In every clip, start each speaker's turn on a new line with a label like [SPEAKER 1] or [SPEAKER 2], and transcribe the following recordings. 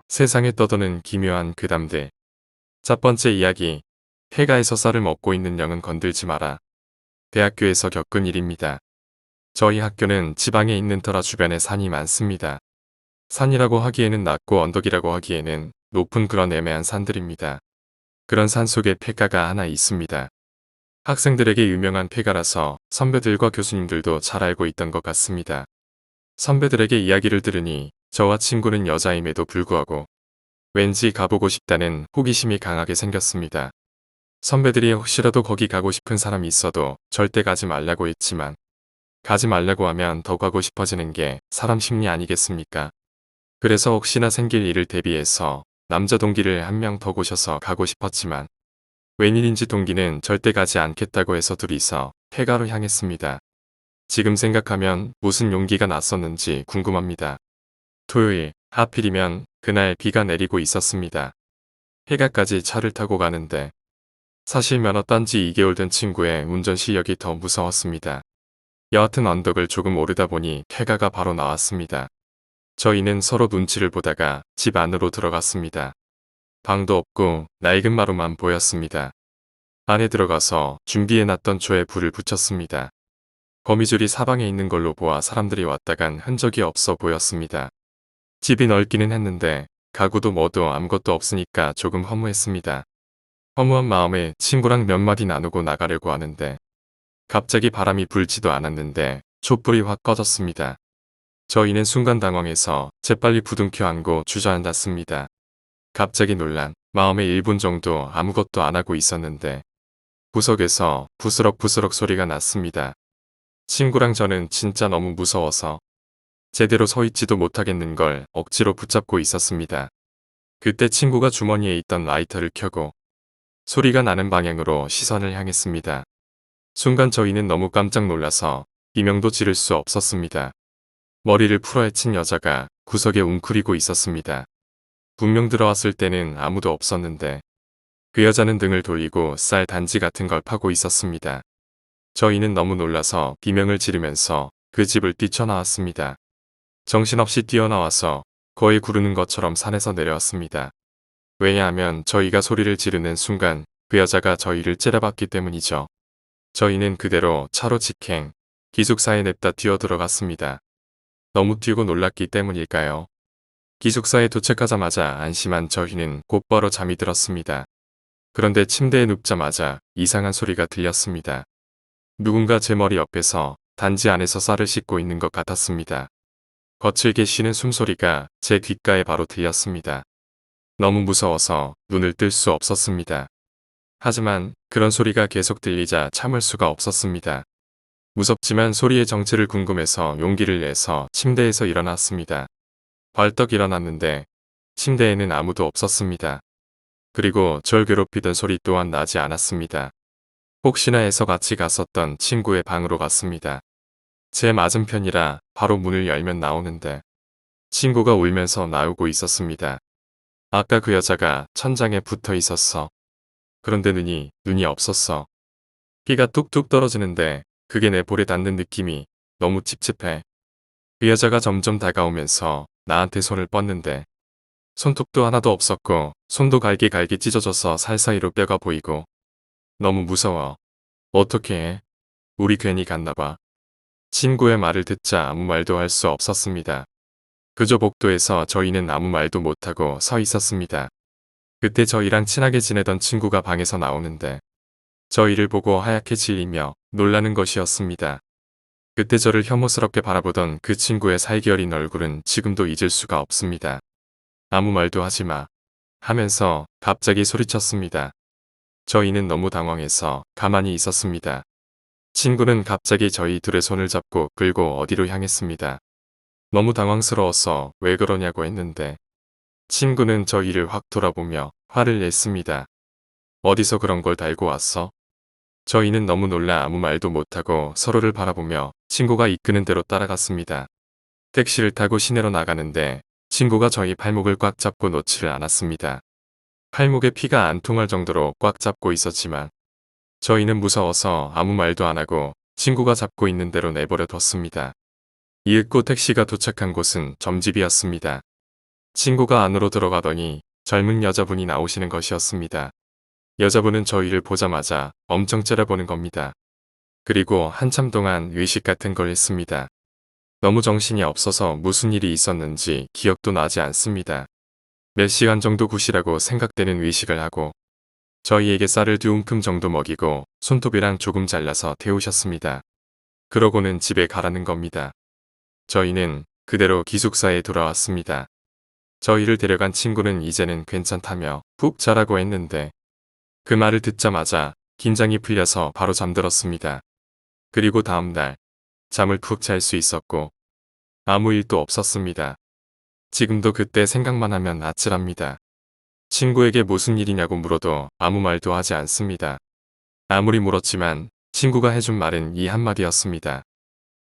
[SPEAKER 1] 세상에 떠도는 기묘한 괴담들. 첫 번째 이야기. 폐가에서 쌀을 먹고 있는 영은 건들지 마라. 대학교에서 겪은 일입니다. 저희 학교는 지방에 있는 터라 주변에 산이 많습니다. 산이라고 하기에는 낮고 언덕이라고 하기에는 높은 그런 애매한 산들입니다. 그런 산 속에 폐가가 하나 있습니다. 학생들에게 유명한 폐가라서 선배들과 교수님들도 잘 알고 있던 것 같습니다. 선배들에게 이야기를 들으니 저와 친구는 여자임에도 불구하고 왠지 가보고 싶다는 호기심이 강하게 생겼습니다. 선배들이 혹시라도 거기 가고 싶은 사람이 있어도 절대 가지 말라고 했지만 가지 말라고 하면 더 가고 싶어지는 게 사람 심리 아니겠습니까? 그래서 혹시나 생길 일을 대비해서 남자 동기를 한 명 더 고셔서 가고 싶었지만 웬일인지 동기는 절대 가지 않겠다고 해서 둘이서 폐가로 향했습니다. 지금 생각하면 무슨 용기가 났었는지 궁금합니다. 토요일, 하필이면 그날 비가 내리고 있었습니다. 폐가까지 차를 타고 가는데 사실 면허 딴 지 2개월 된 친구의 운전 실력이 더 무서웠습니다. 여하튼 언덕을 조금 오르다 보니 폐가가 바로 나왔습니다. 저희는 서로 눈치를 보다가 집 안으로 들어갔습니다. 방도 없고 낡은 마루만 보였습니다. 안에 들어가서 준비해놨던 조에 불을 붙였습니다. 거미줄이 사방에 있는 걸로 보아 사람들이 왔다 간 흔적이 없어 보였습니다. 집이 넓기는 했는데 가구도 뭐도 아무것도 없으니까 조금 허무했습니다. 허무한 마음에 친구랑 몇 마디 나누고 나가려고 하는데 갑자기 바람이 불지도 않았는데 촛불이 확 꺼졌습니다. 저희는 순간 당황해서 재빨리 부둥켜 안고 주저앉았습니다. 갑자기 놀란 마음에 1분 정도 아무것도 안 하고 있었는데 구석에서 부스럭부스럭 소리가 났습니다. 친구랑 저는 진짜 너무 무서워서 제대로 서 있지도 못하겠는 걸 억지로 붙잡고 있었습니다. 그때 친구가 주머니에 있던 라이터를 켜고 소리가 나는 방향으로 시선을 향했습니다. 순간 저희는 너무 깜짝 놀라서 비명도 지를 수 없었습니다. 머리를 풀어헤친 여자가 구석에 웅크리고 있었습니다. 분명 들어왔을 때는 아무도 없었는데 그 여자는 등을 돌리고 쌀 단지 같은 걸 파고 있었습니다. 저희는 너무 놀라서 비명을 지르면서 그 집을 뛰쳐나왔습니다. 정신없이 뛰어나와서 거의 구르는 것처럼 산에서 내려왔습니다. 왜냐하면 저희가 소리를 지르는 순간 그 여자가 저희를 째려봤기 때문이죠. 저희는 그대로 차로 직행, 기숙사에 냅다 뛰어들어갔습니다. 너무 뛰고 놀랐기 때문일까요? 기숙사에 도착하자마자 안심한 저희는 곧바로 잠이 들었습니다. 그런데 침대에 눕자마자 이상한 소리가 들렸습니다. 누군가 제 머리 옆에서 단지 안에서 쌀을 씻고 있는 것 같았습니다. 거칠게 쉬는 숨소리가 제 귓가에 바로 들렸습니다. 너무 무서워서 눈을 뜰 수 없었습니다. 하지만 그런 소리가 계속 들리자 참을 수가 없었습니다. 무섭지만 소리의 정체를 궁금해서 용기를 내서 침대에서 일어났습니다. 벌떡 일어났는데 침대에는 아무도 없었습니다. 그리고 절 괴롭히던 소리 또한 나지 않았습니다. 혹시나 해서 같이 갔었던 친구의 방으로 갔습니다. 제 맞은편이라 바로 문을 열면 나오는데 친구가 울면서 나오고 있었습니다. 아까 그 여자가 천장에 붙어 있었어. 그런데 눈이 없었어. 피가 뚝뚝 떨어지는데 그게 내 볼에 닿는 느낌이 너무 찝찝해. 그 여자가 점점 다가오면서 나한테 손을 뻗는데 손톱도 하나도 없었고 손도 갈기갈기 찢어져서 살사이로 뼈가 보이고 너무 무서워. 어떻게 해? 우리 괜히 갔나봐. 친구의 말을 듣자 아무 말도 할 수 없었습니다. 그저 복도에서 저희는 아무 말도 못하고 서 있었습니다. 그때 저희랑 친하게 지내던 친구가 방에서 나오는데 저희를 보고 하얗게 질리며 놀라는 것이었습니다. 그때 저를 혐오스럽게 바라보던 그 친구의 살기 어린 얼굴은 지금도 잊을 수가 없습니다. 아무 말도 하지 마. 하면서 갑자기 소리쳤습니다. 저희는 너무 당황해서 가만히 있었습니다. 친구는 갑자기 저희 둘의 손을 잡고 끌고 어디로 향했습니다. 너무 당황스러워서 왜 그러냐고 했는데 친구는 저희를 확 돌아보며 화를 냈습니다. 어디서 그런 걸 달고 왔어? 저희는 너무 놀라 아무 말도 못하고 서로를 바라보며 친구가 이끄는 대로 따라갔습니다. 택시를 타고 시내로 나가는데 친구가 저희 팔목을 꽉 잡고 놓지를 않았습니다. 팔목에 피가 안 통할 정도로 꽉 잡고 있었지만 저희는 무서워서 아무 말도 안 하고 친구가 잡고 있는 대로 내버려 뒀습니다. 이윽고 택시가 도착한 곳은 점집이었습니다. 친구가 안으로 들어가더니 젊은 여자분이 나오시는 것이었습니다. 여자분은 저희를 보자마자 엄청 째려보는 겁니다. 그리고 한참 동안 의식 같은 걸 했습니다. 너무 정신이 없어서 무슨 일이 있었는지 기억도 나지 않습니다. 몇 시간 정도 굿이라고 생각되는 의식을 하고 저희에게 쌀을 2움큼 정도 먹이고 손톱이랑 조금 잘라서 태우셨습니다. 그러고는 집에 가라는 겁니다. 저희는 그대로 기숙사에 돌아왔습니다. 저희를 데려간 친구는 이제는 괜찮다며 푹 자라고 했는데 그 말을 듣자마자 긴장이 풀려서 바로 잠들었습니다. 그리고 다음날 잠을 푹 잘 수 있었고 아무 일도 없었습니다. 지금도 그때 생각만 하면 아찔합니다. 친구에게 무슨 일이냐고 물어도 아무 말도 하지 않습니다. 아무리 물었지만 친구가 해준 말은 이 한마디였습니다.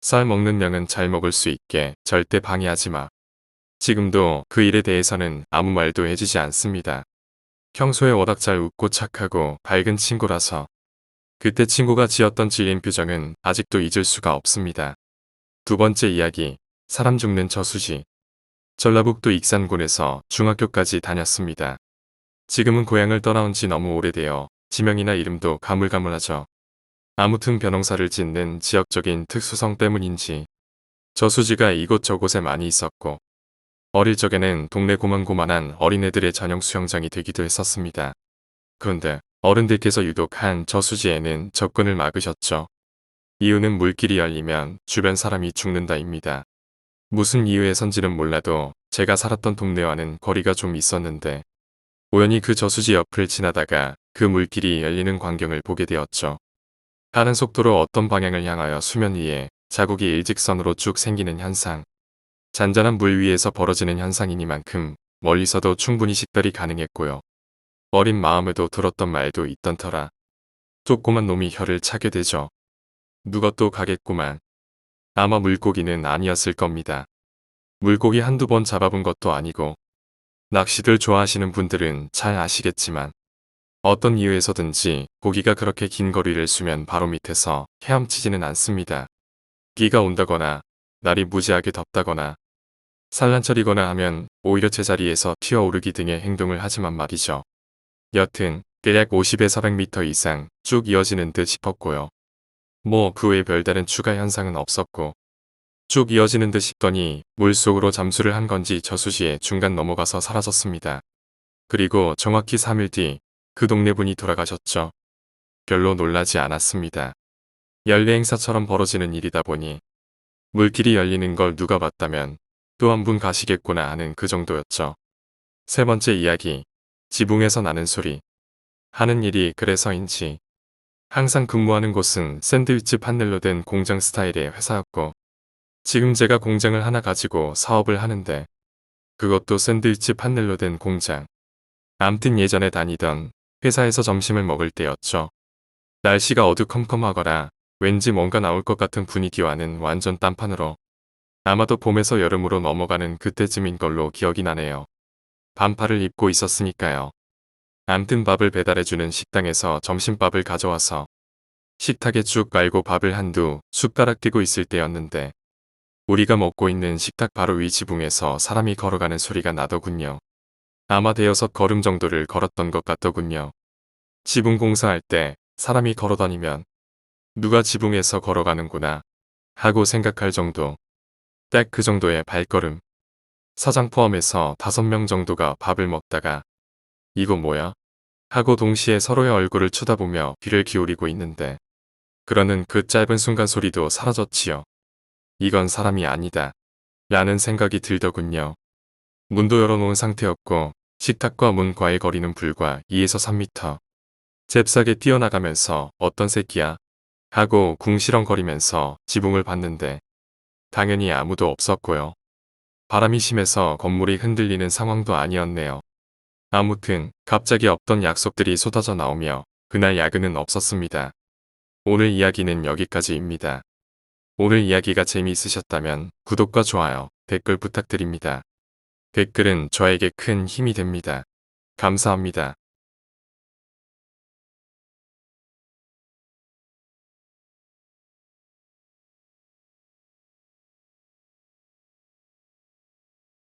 [SPEAKER 1] 쌀 먹는 양은 잘 먹을 수 있게 절대 방해하지 마. 지금도 그 일에 대해서는 아무 말도 해주지 않습니다. 평소에 워낙 잘 웃고 착하고 밝은 친구라서 그때 친구가 지었던 질린 표정은 아직도 잊을 수가 없습니다. 두 번째 이야기, 사람 죽는 저수지. 전라북도 익산군에서 중학교까지 다녔습니다. 지금은 고향을 떠나온 지 너무 오래되어 지명이나 이름도 가물가물하죠. 아무튼 벼농사를 짓는 지역적인 특수성 때문인지 저수지가 이곳저곳에 많이 있었고 어릴 적에는 동네 고만고만한 어린애들의 전용 수영장이 되기도 했었습니다. 그런데 어른들께서 유독 한 저수지에는 접근을 막으셨죠. 이유는 물길이 열리면 주변 사람이 죽는다입니다. 무슨 이유에선지는 몰라도 제가 살았던 동네와는 거리가 좀 있었는데 우연히 그 저수지 옆을 지나다가 그 물길이 열리는 광경을 보게 되었죠. 가는 속도로 어떤 방향을 향하여 수면 위에 자국이 일직선으로 쭉 생기는 현상. 잔잔한 물 위에서 벌어지는 현상이니만큼 멀리서도 충분히 식별이 가능했고요. 어린 마음에도 들었던 말도 있던 터라 조그만 놈이 혀를 차게 되죠. 누가 또 가겠구만. 아마 물고기는 아니었을 겁니다. 물고기 한두 번 잡아본 것도 아니고 낚시들 좋아하시는 분들은 잘 아시겠지만 어떤 이유에서든지 고기가 그렇게 긴 거리를 수면 바로 밑에서 헤엄치지는 않습니다. 비가 온다거나 날이 무지하게 덥다거나 산란철이거나 하면 오히려 제자리에서 튀어오르기 등의 행동을 하지만 말이죠. 여튼 대략 50에서 100m 이상 쭉 이어지는 듯 싶었고요. 뭐 그 외에 별다른 추가 현상은 없었고 쭉 이어지는 듯 싶더니 물속으로 잠수를 한 건지 저수지에 중간 넘어가서 사라졌습니다. 그리고 정확히 3일 뒤 그 동네 분이 돌아가셨죠. 별로 놀라지 않았습니다. 연례 행사처럼 벌어지는 일이다 보니 물길이 열리는 걸 누가 봤다면 또 한 분 가시겠구나 하는 그 정도였죠. 세 번째 이야기, 지붕에서 나는 소리. 하는 일이 그래서인지 항상 근무하는 곳은 샌드위치 판넬로 된 공장 스타일의 회사였고 지금 제가 공장을 하나 가지고 사업을 하는데 그것도 샌드위치 판넬로 된 공장. 암튼 예전에 다니던 회사에서 점심을 먹을 때였죠. 날씨가 어두컴컴하거나 왠지 뭔가 나올 것 같은 분위기와는 완전 딴판으로 아마도 봄에서 여름으로 넘어가는 그때쯤인 걸로 기억이 나네요. 반팔을 입고 있었으니까요. 암튼 밥을 배달해주는 식당에서 점심밥을 가져와서 식탁에 쭉 깔고 밥을 한두 숟가락 띄고 있을 때였는데 우리가 먹고 있는 식탁 바로 위 지붕에서 사람이 걸어가는 소리가 나더군요. 아마 대여섯 걸음 정도를 걸었던 것 같더군요. 지붕 공사할 때 사람이 걸어다니면 누가 지붕에서 걸어가는구나 하고 생각할 정도. 딱 그 정도의 발걸음. 사장 포함해서 5명 정도가 밥을 먹다가 이거 뭐야? 하고 동시에 서로의 얼굴을 쳐다보며 귀를 기울이고 있는데 그러는 그 짧은 순간 소리도 사라졌지요. 이건 사람이 아니다. 라는 생각이 들더군요. 문도 열어놓은 상태였고 식탁과 문과의 거리는 불과 2에서 3m. 잽싸게 뛰어나가면서 어떤 새끼야? 하고 궁시렁거리면서 지붕을 봤는데 당연히 아무도 없었고요. 바람이 심해서 건물이 흔들리는 상황도 아니었네요. 아무튼 갑자기 없던 약속들이 쏟아져 나오며 그날 야근은 없었습니다. 오늘 이야기는 여기까지입니다. 오늘 이야기가 재미있으셨다면 구독과 좋아요, 댓글 부탁드립니다. 댓글은 저에게 큰 힘이 됩니다. 감사합니다.